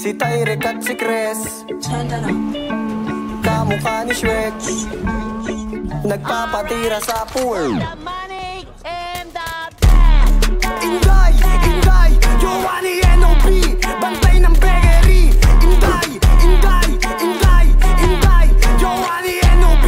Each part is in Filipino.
Si Tyrek at si Chris, kamukha ni Shrek, nagpapatira sa pool. Inday, Inday, Giovanni N.O.B, bantay ng Begery. Inday, Inday, Inday, Inday, Giovanni N.O.B,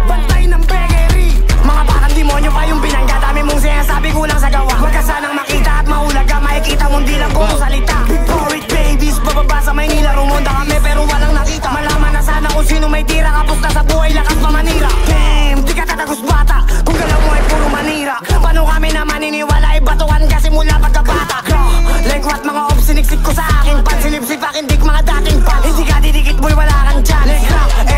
bantay ng Begery. Mga parang demonyo pa yung binangga, dami mong sinasabi kulang sa gawa. Huwag ka sanang makita at mahulaga, makikita mong di lang kung salita. Before it babies, bababa sa Maynila, rumonda kami pero walang nakita. Malaman na sana kung sino may tira, kapos na sa buhay, lakas pamanira. Damn, di ka tatagos bata, kung galaw mo ay puro manira. Paano kami na maniniwala, ibatuan kasi mula pagkabata. Lengkwat mga ops, siniksik ko sa aking pan, silipsip aking dik mga dating pan. Hindi ka didikit boy, wala kang dyan.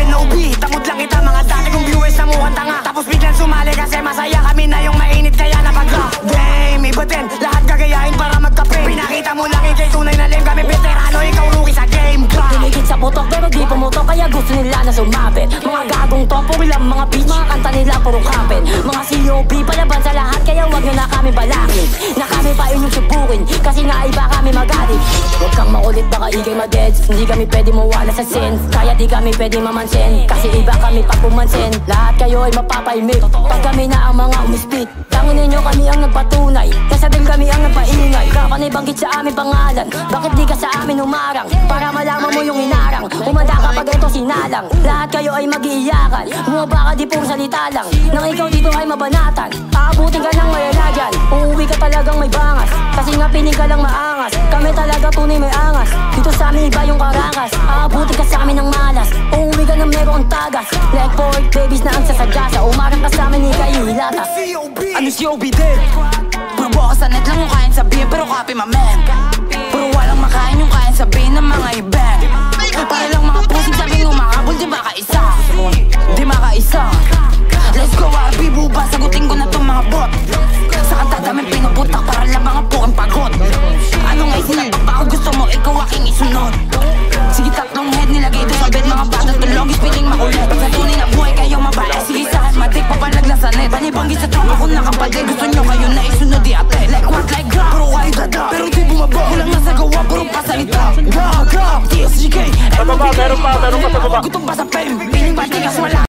N.O.B, tamod lang kita mga dati kong viewers na mukhang tanga. Tapos biglang sumali kasi masaya kami na yung mainit kaya napag-rock. Damn, iba din, lahat gagayahin para magkape. Pinakita mo lang ikay tunay na lame, kami veterano, ikaw rookie sa game. Dinikit sa putok pero di pumutok, kaya gusto nila na sumapit. Mga gagong topo lang mga beach, mga kanta nila puro kapit. Mga COB palaban sa lahat, kaya wag nyo na kami balakin. Na kami pa inyong subukin, kasi nga iba kami magalit. Huwag kang makulit, baka ikay madeds. Hindi kami pwede mawala sa sense, kaya di kami pwede mamansin. Kasi iba kami pag pumansin, lahat kayo ay mapapaimik. Pag kami na ang mga umispit, tangin ninyo kami ang nagpatunay, kasi din kami ang nagpaingay. Kapan ibanggit sa aming pangalan, bakit di ka sa amin humarang? Para malaman mo yung inarang, umanda kapag ito sinalang. Lahat kayo ay mag-iiyakan, bumaba ka di puro salita lang. Nang ikaw dito ay mabanatan, aabutin ka ng malalagyan. Uuwi ka talagang may bangas, kasi nga piling ka lang maangas. Kami talaga tunay may angas, dito sa amin iba yung karangas. Aabutin ka sa amin ng malas, uuwi ka ng merong tagas. Like pork babies na ang sasagasa, umarang ka sa amin ikay hilata. Ano COB din? Puro bukas sa net lang yung kain sabihin, pero copy my man. Puro walang makain yung kain sabihin ng mga event. Para lang mga pusing sabing umakabol, di ba kaisa? Di makaisa. Let's go RB, buba, sagutin ko na tong mga bot. Sa kanta daming pinuputak para lang mga pukang pagod. Ano nga'y sinapak ako, gusto mo ikaw aking isunod. Sige tatlong head nilagay doon sa bed, mga batas tulogis, piling makulit. Sa tunay na buhay kayo mabaya, sige sa akin matik, papalag lang sa net. Panibanggi sa tropa ko nakapadig, gusto nyo kayo na isunod di ate. Like what, like God, puro kayo dada, pero di bumaba. Kulang na sa gawa, puro pasalita. God, TSGK, Sa baba, meron pa sa baba. gutom pa sa fame.